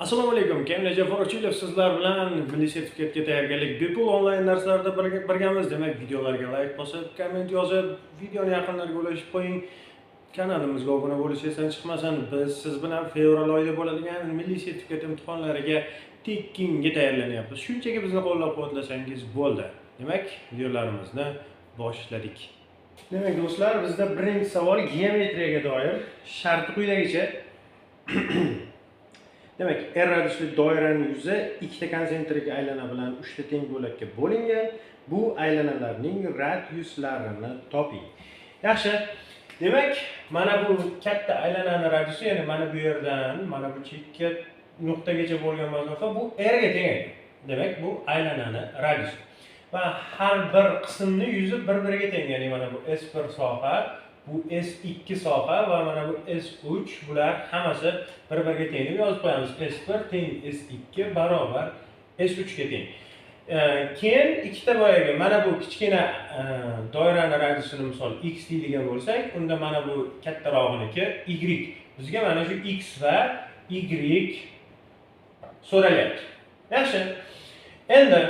Assalomu alaykum. Kemnaja Forochilov sizlar bilan milliy sertifikatga tayyorgarlik bepul onlayn darslarda birgamiz. Demak, videolarga like bosib, komment yozib, videoni yaqinlarga ulashib qo'ying. Kanalimizga obuna bo'lish esdan chiqmasin. Biz siz bilan fevral oyida bo'ladigan milliy sertifikat imtihonlariga tekinga tayyorlanyapmiz. Shunchaki bizni qo'llab-quvvatlasangiz bo'ldi. Demak, videolarimizni boshladik. Demak, do'stlar, bizda birinchi savol geometriyaga doir. Sharti quyidagicha. Demak, R radiusli doiraning yuzi ikkita konsentrik aylana bilan 3 ta teng bo'lakka bo'lingan. Bu aylanalarning radiuslarini toping. Yaxshi. Demak, mana bu katta aylananing radiusi, ya'ni mana bu yerdan mana bu chekka nuqtagacha bo'lgan masofa bu R ga teng. Demak, bu aylananing radiusi. Va har bir qismning yuzi bir-biriga teng, ya'ni mana bu S1 soha, bu S2 soha va mana bu S3 bular hammasi bir-biriga teng deb yozib qo'yamiz. S1 teng S2 barobar S3 ga teng. Keyin ikkita boyaga mana bu kichkina doiraning radiusini misol x deydigan bo'lsak, unda mana bu kattarog'iniki y. Bizga mana shu x va y so'ralyapti. Yaxshi. Endi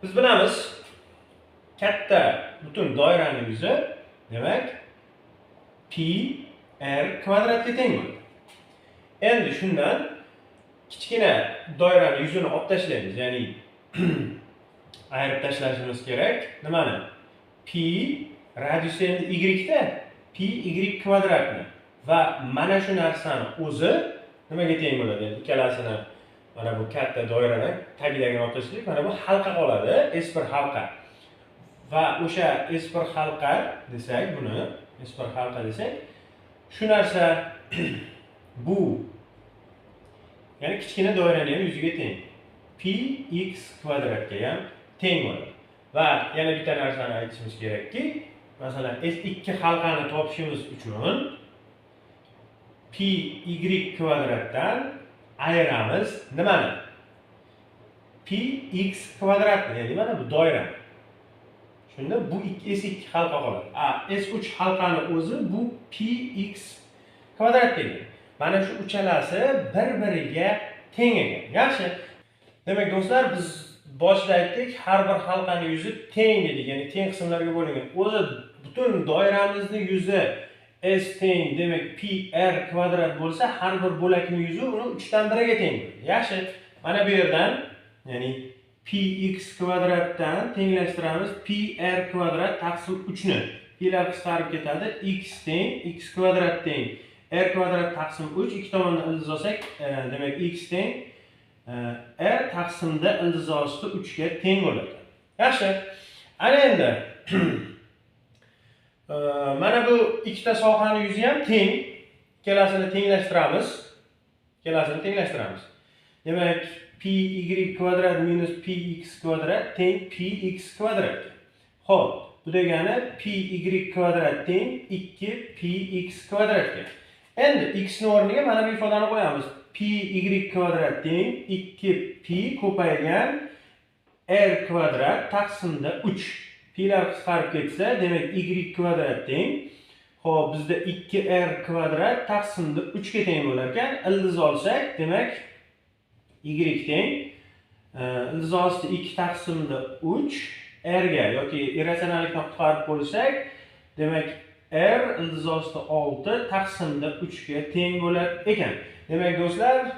biz bilamiz katta butun doiraning yuzi demak pi r kvadratga teng bo'ladi. Endi shundan kichkina doiraning yuzini olib tashlaymiz, ya'ni ayirib tashlashimiz kerak. Nimani? Pi radiusi endi y da, pi y kvadratni va mana shu narsani o'zi nimaga teng bo'ladi? Endi ikkalasini mana bu katta doiraning tagidagini olib tashladik. Mana bu halqa qoladi, S1 halqa. Va o'sha S1 halqa desak, buni S1 halqa desak, shu narsa bu ya'ni kichkina doiraning ham yuziga teng. Pi x kvadratga ham teng bo'ladi. Va yana bitta narsani aytishimiz kerakki, masalan S2 halqani topishimiz uchun pi y kvadratdan ayiramiz nimani? Pi x kvadratni, ya'ni mana bu doira. Shunda bu S2 halqa qoladi. S3 halqani o'zi bu pi x kvadrat keladi. Mana shu uchalasi bir-biriga teng ekan. Yaxshi. Demak, do'stlar, biz boshida aytdik, har bir halqaning yuzi teng dedik, ya'ni teng qismlarga bo'lingan. O'zi butun doiramizning yuzi S teng, demak pi r kvadrat bo'lsa, har bir bo'lakning yuzi uni 3 dan 1 ga teng. Yaxshi. Mana bu yerdan, ya'ni pi x kvadratdan tenglashtiramiz pi r kvadrat taqsim 3 ni. Pilar qisqarib ketadi. X teng, x kvadrat teng, r kvadrat taqsim 3, ikki tomondan ildiz olsak, demak x teng r taqsimda ildiz osti 3 ga teng bo'ladi. Yaxshi. Ana endi mana bu ikkita sohaning yuzi ham teng. Ikkalasini tenglashtiramiz. Demak, pi y kvadrat minus pi x kvadrat teng pi x kvadrat. Xo'p, bu degani pi y kvadrat teng 2 pi x kvadratga. Endi x ni o'rniga mana bu ifodani qo'yamiz. Pi y kvadrat teng 2 pi ko'paygan r kvadrat taqsimda 3. Pilar qisqarib ketsa, demak y kvadrat teng. Xo'p, bizda 2r kvadrat taqsimda 3 ga teng bo'lar ekan. Ildiz olsak, demak y teng ildiz osti 2 taqsimda 3 r ga yoki irratsionallikdan qutqarib bo'lsak, demak r ildiz osti 6 taqsimda 3 ga teng bo'lar ekan. Demak, do'stlar,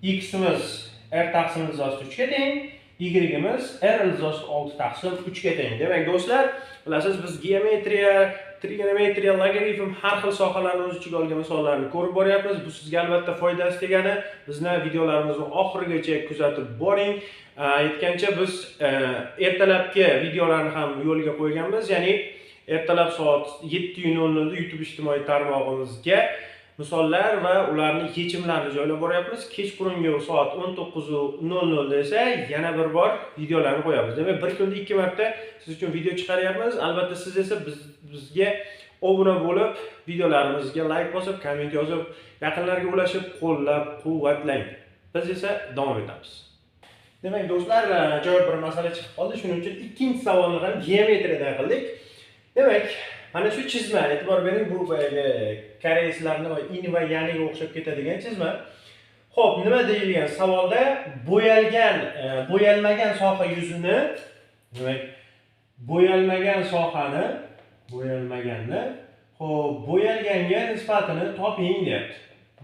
x imiz r taqsim ildiz osti 3 ga teng, y imiz r ildiz osti 6 taqsim 3 ga teng. Demak, do'stlar, bilasiz, biz geometriya, trigonometriya, logaritm har xil sohalarni o'z ichiga olgan misollarni ko'rib boryapmiz. Bu sizga albatta foydasi tegadi. Bizni videolarimizni oxirigacha kuzatib boring. Aytgancha biz ertalabki videolarni ham yo'lga qo'yganmiz, ya'ni ertalab soat 7:00 da YouTube ijtimoiy tarmog'imizga misollar va ularning yechimlarini joylab boryapmiz. Kechqurungi soat 19:00 da esa yana bir bor videolarni qo'yamiz. Demak, bir kunda 2 marta siz uchun video chiqaryapmiz. Albatta siz esa bizga obuna bo'lib, videolarimizga like bosib, komment yozib, yaqinlarga ulashib, qo'llab-quvvatlang. Biz esa davom etamiz. Demak, do'stlar, ajoyib bir masala chiqib qoldi. Shuning uchun ikkinchi savolni ham geometriyadan qildik. Demak, mana shu chizma, e'tibor bering, bu koreyslarning in va yaniga o'xshab ketadigan chizma. Xo'p, nima deyilgan savolda? Bo'yalmagan soha yuzini, demak, bo'yalmaganni, xo'p, bo'yalganga nisbatini toping deyapti.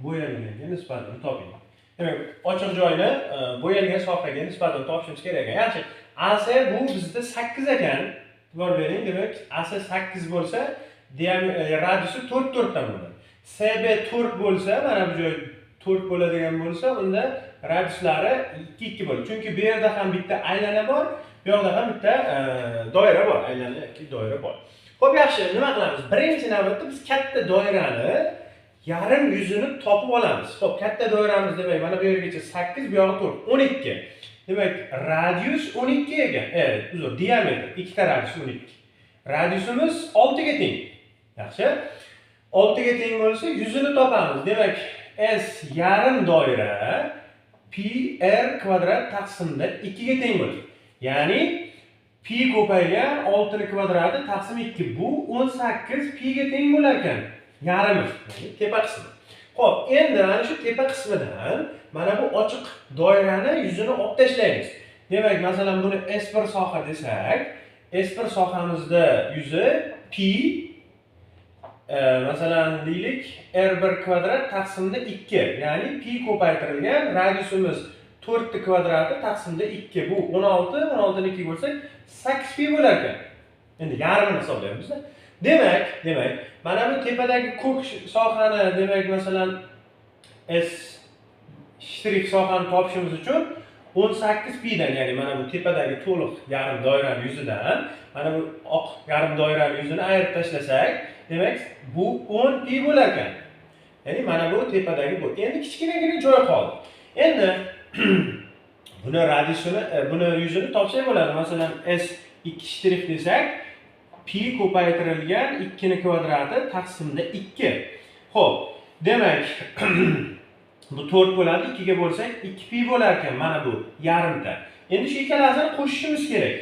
Bo'yalganga nisbatini toping. Demak, ochiq joyni bo'yalgan sohaga nisbatini topishimiz kerak ekan. Yaxshi, AC bu bizda 8 ekan. E'tibor bering, demak, AC 8 bo'lsa, radiusi 4 dan bo'ladi. CB 4 bo'lsa, mana bu joy 4 bo'ladigan bo'lsa, unda radiuslari 2 bo'ladi. Chunki bu yerda ham bitta aylana bor, bu yoqda ham bitta doira bor, aylana yoki doira bor. Xo'p, yaxshi, nima qilamiz? Birinchi navbatda biz katta doirani yarim yuzini topib olamiz. Xo'p, katta doiramiz demak, mana bu yergacha 8, bu yog'i 4, 12. Demak, radius 12 ekan. Uzr, diametr, ikkita radius 12. Radiusimiz 6 ga teng. Yaxshi. 6 ga teng bo'lsa, yuzini topamiz. Demak, S yarim doira pi r kvadrat taqsimda 2 ga teng bo'ladi. Ya'ni pi ko'paygan 6 ni kvadrati taqsim 2. Bu 18 pi ga teng bo'lar ekan. Yarimi, ya'ni tepa qismi. Xo'p, endi mana shu tepa qismidan mana bu ochiq doirani yuzini olib tashlaymiz. Demak, masalan, buni S1 soha desak, S1 sohamizda yuzi pi masalan deylik R1 kvadrat taqsimda 2, ya'ni pi ko'paytirilgan radiusimiz 4 ni kvadrati taqsimda 2. Bu 16, 16 ni 2 bo'lsak 8 pi bo'lar ekan. Endi yarmini hisoblaymiz. Demak, mana bu tepadagi ko'k sohani, demak, masalan, S shtrix sohani topishimiz uchun 18 pi dan, ya'ni mana bu tepadagi to'liq yarim doiraning yuzidan mana bu oq yarim doiraning yuzini ayirib tashlasak, demak, bu 10 pi bo'lar ekan. Ya'ni mana bu tepadagi bu. Endi kichkinagina joy qoldi. Endi buni radiusini, buni yuzini topsak bo'ladi. Masalan, S2 shtrix desak, pi ko'paytirilgan 2 ni kvadrati taqsimda 2. Xo'p, demak, bu 4 bo'ladi, 2 ga bo'lsak 2 pi bo'lar ekan, mana bu yarimta. Endi shu ikkalasini qo'shishimiz kerak.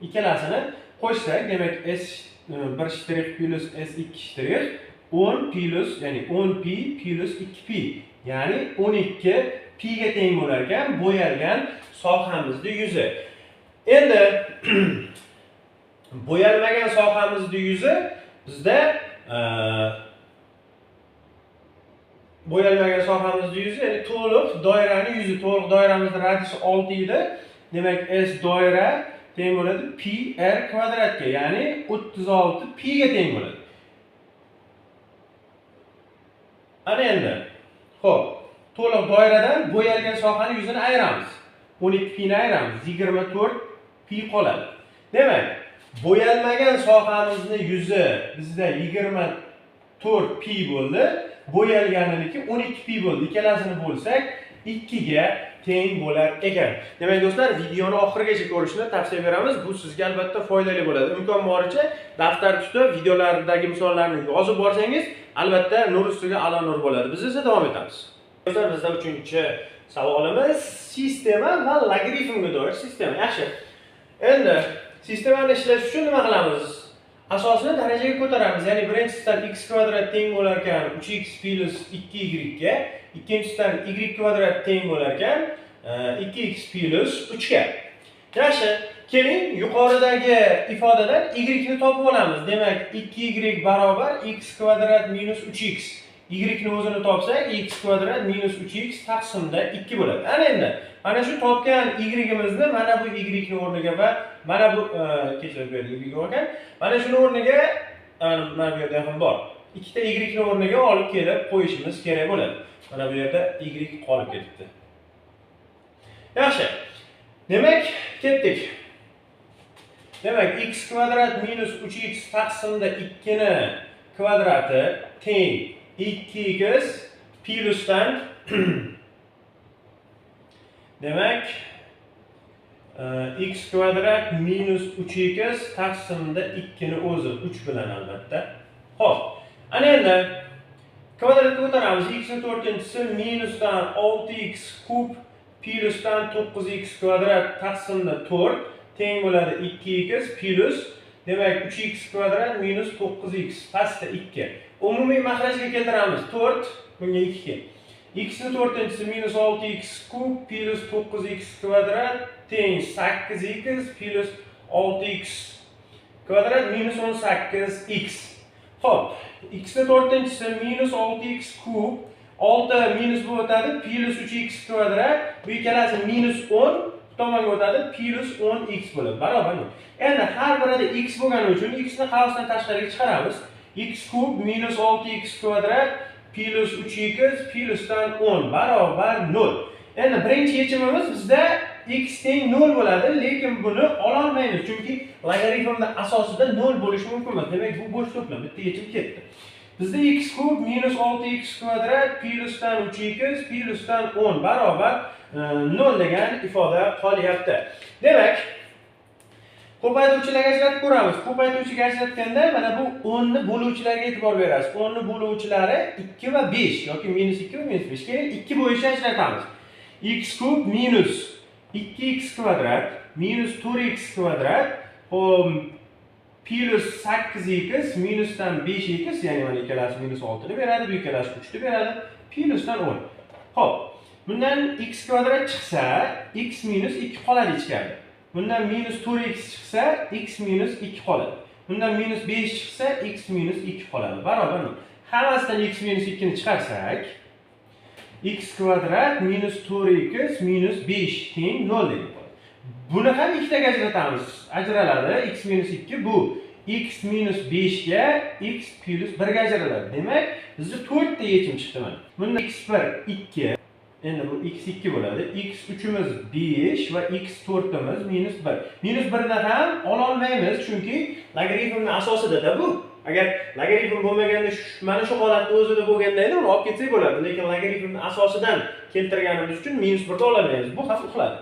Ikkalasini qo'shsak, demak, S1 shtrix plus S2 shtrix 10 plus, ya'ni 10 pi plus 2 pi, ya'ni 12 pi ga teng bo'lar ekan bo'yalgan sohamizning yuzi. Endi bo'yalmagan sohamizning yuzi bizda bo'yalmagan sohamizning yuzi, ya'ni to'liq doiraning yuzi, to'liq doiramizning radiusi 6 edi. Demak, S doira teng bo'ladi pi r kvadratga, ya'ni 36 pi ga teng bo'ladi. Ana endi, xo'p, to'liq doiradan bo'yalgan sohaning yuzini ayiramiz. 12 pi ni ayiramiz, 24 pi qoladi. Demak, bo'yalmagan sohamizning yuzi bizda 24 pi bo'ldi, bo'yalganligi 12 pi bo'ldi. Ikkalasini bo'lsak 2 ga teng bo'lar ekan. Demak, do'stlar, videoni oxirigacha ko'rishni tavsiya beramiz. Bu sizga albatta foydali bo'ladi. Imkon boricha daftar tutib, videolardagi misollarni yozib borsangiz, albatta nur ustiga a'lo nur bo'ladi. Biz esa davom etamiz. Do'stlar, bizda 3-savolimiz sistema va logaritmga doir sistema. Yaxshi. Endi sistemani ishlash uchun nima qilamiz? Asosini darajaga ko'taramiz. Ya'ni birinchisidan x kvadrat teng bo'lar ekan 3x plus 2y ga, ikkinchisidan y kvadrat teng bo'lar ekan 2x plus 3 ga. Yaxshi, keling yuqoridagi ifodadan y ni topib olamiz. Demak, 2y barobar x kvadrat minus 3x. Y ni o'zini topsak, x kvadrat minus 3x taqsimda 2 bo'ladi. Ana endi, mana shu topgan y'imizni mana bu y ni o'rniga va mana bu kechirib berdik y ekan. Mana shuni o'rniga mana bu yerda ham bor. Ikkita y ni o'rniga olib kelib qo'yishimiz kerak bo'ladi. Mana bu yerda y qolib ketibdi. Yaxshi. Demak, ketdik. Demak, x kvadrat minus 3x taqsimda 2 ni kvadrati teng 2x plusdan demak x kvadrat minus 3x taqsimda 2 ni o'zi 3 bilan albatta. Xo'p, ana endi kvadratga ko'taramiz. X ni 4-inchisi minusdan 6x kub plusdan 9x kvadrat taqsimda 4 teng bo'ladi 2x plus, demak 3x kvadrat minus 9x pastda 2. Umumiy mahrajga keltiramiz 4, bunga 2. x ni to'rtinchisi minus 6x kub plus 9x kvadrat teng 8x plus 6x kvadrat minus 18x. Xo'p, x ni to'rtinchisi minus 6x kub 6 minus bu o'tadi plus 3x kvadrat, bu ikkalasi minus 10 tomonga o'tadi plus 10x bo'ladi. Barobar. Endi har birida x bo'lgani uchun x ni qavsdan tashqariga chiqaramiz. X kub minus 6x kvadrat plus 3x plusdan 10 barobar 0. Endi birinchi yechimimiz bizda x teng 0 bo'ladi, lekin buni ola olmaymiz chunki logaritmning asosida 0 bo'lishi mumkin emas. Demak, bu bo'sh to'plam. Bitta yechim ketdi. Bizda x kub minus 6x kvadrat plusdan 3x plusdan 10 barobar 0 degan ifoda qolyapti. Demak, ko'paytuvchilarga ajratib ko'ramiz. Ko'paytuvchiga ajratganda mana bu 10 ni bo'luvchilarga e'tibor berasiz. 10 ni bo'luvchilari 2 va 5 yoki minus 2 va minus 5. Keyin 2 bo'yicha ajratamiz. X kub minus 2x kvadrat minus 4x kvadrat plus 8x minusdan 5x, ya'ni mana ikkalasi minus 6 ni beradi, bu ikkalasi 3 ni beradi, plusdan 10. Xo'p, bundan x kvadrat chiqsa, x minus 2 qoladi ichkarida. Bundan minus 4x chiqsa, x minus 2 qoladi. Bundan minus 5 chiqsa, x minus 2 qoladi. Barobar. Hammasidan x minus 2 ni chiqarsak, x kvadrat minus 4x minus 5 teng 0 deb bo'ladi. Buni ham ikkitaga ajratamiz. Ajraladi. X minus 2 bu x minus 5 ga x plus 1 ga ajraladi. Demak, bizda 4 ta yechim chiqdi mana. Bunda x1 2, endi bu x2 bo'ladi. x3imiz 5 va x4imiz minus 1. Minus 1 ni ham ola olmaymiz chunki logaritmning asosida bu. Agar logaritm bo'lmaganda mana shu holatda o'zida bo'lganda edi, uni olib ketsak bo'ladi. Lekin logaritmning asosidan keltirganimiz uchun minus 1 ni olmaymiz. Bu xavf uxladi.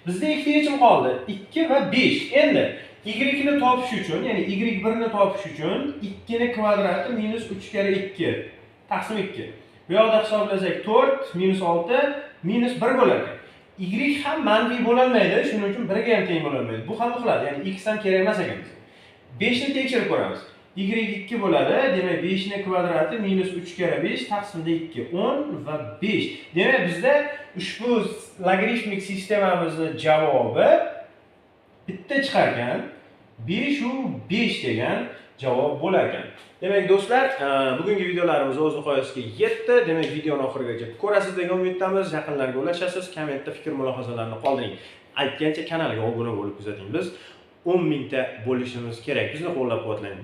Bizda ikkita yechim qoldi. 2 va 5. Endi y ni topish uchun, ya'ni y1 ni topish uchun 2 ni kvadrati minus 3 kare 2 taqsim 2. Bu yoqda hisoblasak 4 minus 6 minus 1 bo'ladi. Y ham manfiy bo'la olmaydi, shuning uchun 1 ga ham teng bo'la olmaydi. Bu ham uxladi, ya'ni x ham kerak emas ekan bizga. 5 ni tekshirib ko'ramiz. Y2 bo'ladi, demak 5 ni kvadrati minus 3 kare 5 taqsimda 2, 10 va 5. Demak, bizda ushbu logaritmik sistemamizning javobi bitta chiqargan 5 u 5 degan javob bo'lar ekan. Demak, do'stlar, bugungi videolarimiz o'z nihoyasiga yetdi. Demak, videoni oxirigacha ko'rasiz degan umiddamiz. Yaqinlarga ulashasiz, kommentda fikr-mulohazalarni qoldiring. Aytgancha kanalga obuna bo'lib kuzating. Biz 10 mingta bo'lishimiz kerak. Bizni qo'llab-quvvatlang.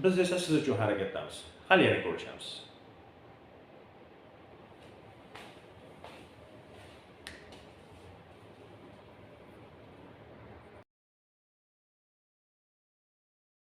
Biz esa siz uchun harakatdamiz. Hali yana ko'rishamiz.